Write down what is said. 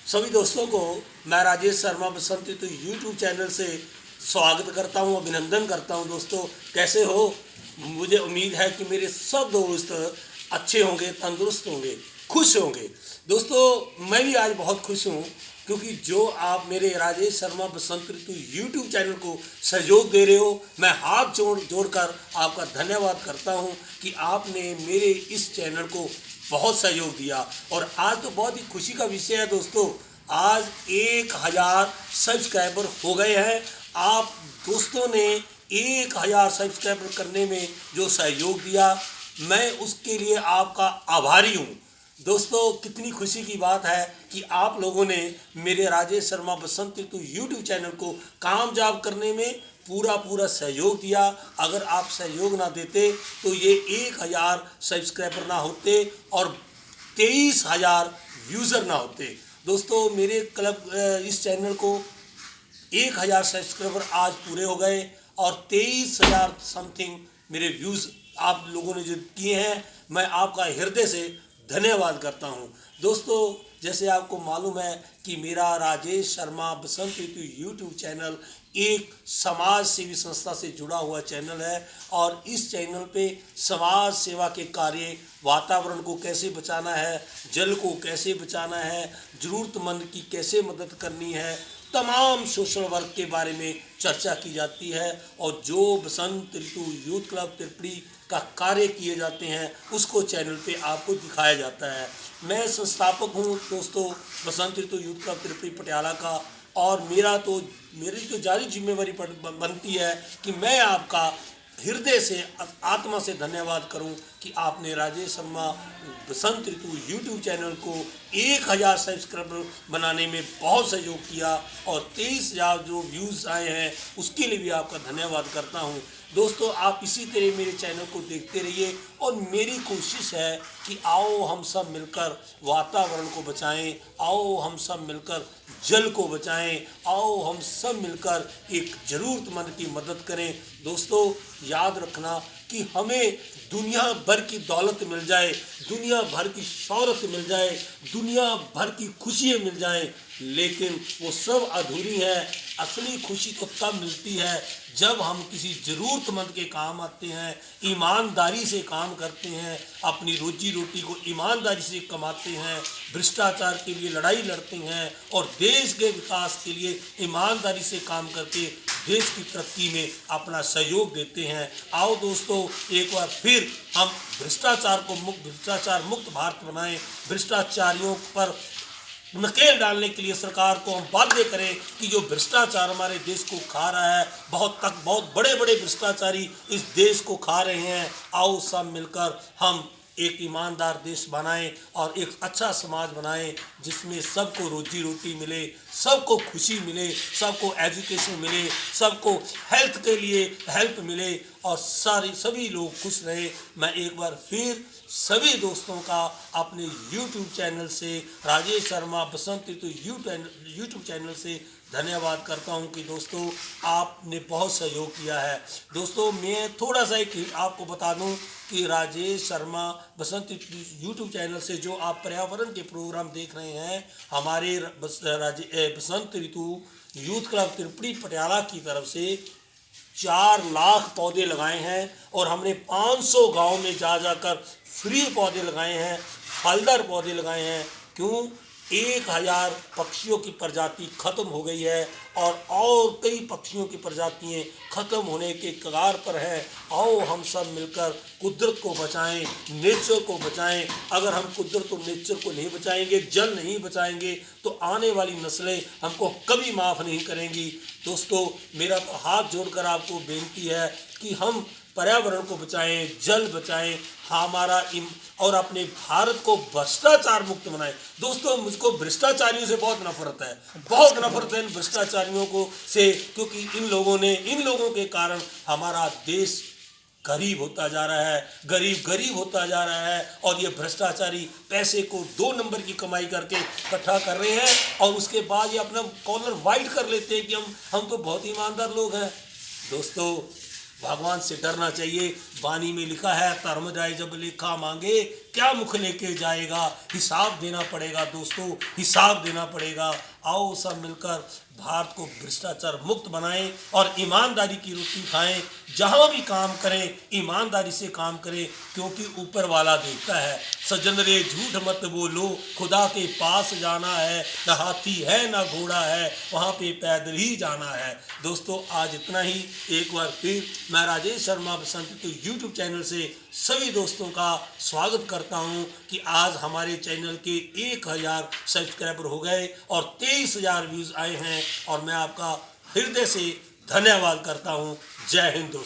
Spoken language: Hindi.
सभी दोस्तों को मैं राजेश शर्मा बसंत ऋतु यूट्यूब चैनल से स्वागत करता हूं, अभिनंदन करता हूं। दोस्तों कैसे हो? मुझे उम्मीद है कि मेरे सब दोस्त अच्छे होंगे, तंदुरुस्त होंगे, खुश होंगे। दोस्तों मैं भी आज बहुत खुश हूं क्योंकि जो आप मेरे राजेश शर्मा बसंत ऋतु यूट्यूब चैनल को सहयोग दे रहे हो, मैं हाथ जोड़कर आपका धन्यवाद करता हूं कि आपने मेरे इस चैनल को बहुत सहयोग दिया। और आज तो बहुत ही खुशी का विषय है दोस्तों, आज 1000 सब्सक्राइबर हो गए हैं। आप दोस्तों ने 1000 सब्सक्राइबर करने में जो सहयोग दिया, मैं उसके लिए आपका आभारी हूँ। दोस्तों कितनी खुशी की बात है कि आप लोगों ने मेरे राजेश शर्मा बसंत ऋतु यूट्यूब चैनल को कामयाब करने में पूरा सहयोग दिया। अगर आप सहयोग ना देते तो ये 1000 सब्सक्राइबर ना होते और 23,000 व्यूज़र ना होते। दोस्तों मेरे क्लब इस चैनल को 1000 सब्सक्राइबर आज पूरे हो गए और 23,000 समथिंग मेरे व्यूज़ आप लोगों ने जो किए हैं, मैं आपका हृदय से धन्यवाद करता हूं। दोस्तों जैसे आपको मालूम है कि मेरा राजेश शर्मा बसंत ऋतु यूट्यूब चैनल एक समाज सेवी संस्था से जुड़ा हुआ चैनल है और इस चैनल पे समाज सेवा के कार्य, वातावरण को कैसे बचाना है, जल को कैसे बचाना है, ज़रूरतमंद की कैसे मदद करनी है, तमाम सोशल वर्क के बारे में चर्चा की जाती है। और जो बसंत ऋतु यूथ क्लब त्रिपुरी का कार्य किए जाते हैं उसको चैनल पे आपको दिखाया जाता है। मैं संस्थापक हूँ दोस्तों बसंत ऋतु यूथ क्लब त्रिपुरी पटियाला का, और मेरी तो जारी जिम्मेवारी बनती है कि मैं आपका हृदय से, आत्मा से धन्यवाद करूं कि आपने राजेश शर्मा बसंत ऋतु यूट्यूब चैनल को 1000 सब्सक्राइबर बनाने में बहुत सहयोग किया और 23,000 जो व्यूज़ आए हैं उसके लिए भी आपका धन्यवाद करता हूं। दोस्तों आप इसी तरह मेरे चैनल को देखते रहिए और मेरी कोशिश है कि आओ हम सब मिलकर वातावरण को बचाएं, आओ हम सब मिलकर जल को बचाएं, आओ हम सब मिलकर एक ज़रूरतमंद की मदद करें। दोस्तों याद रखना कि हमें दुनिया भर की दौलत मिल जाए, दुनिया भर की शौहरत मिल जाए, दुनिया भर की खुशियाँ मिल जाएं, लेकिन वो सब अधूरी है। असली खुशी तो तब मिलती है जब हम किसी ज़रूरतमंद के काम आते हैं, ईमानदारी से काम करते हैं, अपनी रोजी रोटी को ईमानदारी से कमाते हैं, भ्रष्टाचार के लिए लड़ाई लड़ते हैं और देश के विकास के लिए ईमानदारी से काम करके देश की तरक्की में अपना सहयोग देते हैं। आओ दोस्तों एक बार फिर हम भ्रष्टाचार मुक्त भारत बनाएं, भ्रष्टाचारियों पर नकेल डालने के लिए सरकार को हम बाध्य करें कि जो भ्रष्टाचार हमारे देश को खा रहा है, बहुत बड़े बड़े भ्रष्टाचारी इस देश को खा रहे हैं। आओ सब मिलकर हम एक ईमानदार देश बनाएं और एक अच्छा समाज बनाएं जिसमें सबको रोजी रोटी मिले, सबको खुशी मिले, सबको एजुकेशन मिले, सबको हेल्थ के लिए हेल्प मिले और सभी लोग खुश रहे। मैं एक बार फिर सभी दोस्तों का अपने YouTube चैनल से, राजेश शर्मा बसंत ऋतु YouTube चैनल से धन्यवाद करता हूं कि दोस्तों आपने बहुत सहयोग किया है। दोस्तों मैं थोड़ा सा एक आपको बता दूं कि राजेश शर्मा बसंत यूट्यूब चैनल से जो आप पर्यावरण के प्रोग्राम देख रहे हैं, हमारे बसंत ऋतु यूथ क्लब त्रिपुरी पटियाला की तरफ से 4 लाख पौधे लगाए हैं और हमने 500 गांव में जाकर फ्री पौधे लगाए हैं, फलदार पौधे लगाए हैं। क्यों? 1000 पक्षियों की प्रजाति खत्म हो गई है और कई पक्षियों की प्रजातियां खत्म होने के कगार पर हैं। आओ हम सब मिलकर कुदरत को बचाएं, नेचर को बचाएं। अगर हम कुदरत और नेचर को नहीं बचाएंगे, जल नहीं बचाएंगे तो आने वाली नस्लें हमको कभी माफ़ नहीं करेंगी। दोस्तों मेरा तो हाथ जोड़कर आपको बेनती है कि हम पर्यावरण को बचाएं, जल बचाएं, और अपने भारत को भ्रष्टाचार मुक्त बनाएं। दोस्तों मुझको भ्रष्टाचारियों से बहुत नफरत है, बहुत नफरत है इन भ्रष्टाचारियों को से, क्योंकि इन लोगों के कारण हमारा देश गरीब होता जा रहा है, गरीब होता जा रहा है। और ये भ्रष्टाचारी पैसे को 2 नंबर की कमाई करके इकट्ठा कर रहे हैं और उसके बाद ये अपना कॉलर वाइट कर लेते हैं कि हम तो बहुत ईमानदार लोग हैं। दोस्तों भगवान से डरना चाहिए। वाणी में लिखा है, धर्मराय जब लेखा मांगे क्या मुख लेके जाएगा। हिसाब देना पड़ेगा दोस्तों, हिसाब देना पड़ेगा। आओ सब मिलकर भारत को भ्रष्टाचार मुक्त बनाएं और ईमानदारी की रोटी खाएं। जहां भी काम करें ईमानदारी से काम करें, क्योंकि ऊपर वाला देखता है। सज्जन रे झूठ मत बोलो, खुदा के पास जाना है। न हाथी है न घोड़ा है, वहां पे पैदल ही जाना है। दोस्तों आज इतना ही। एक बार फिर मैं राजेश शर्मा बसंत तो यूट्यूब चैनल से सभी दोस्तों का स्वागत करता हूं कि आज हमारे चैनल के 1000 सब्सक्राइबर हो गए और 23,000 व्यूज़ आए हैं, और मैं आपका हृदय से धन्यवाद करता हूं। जय हिंद दोस्तों।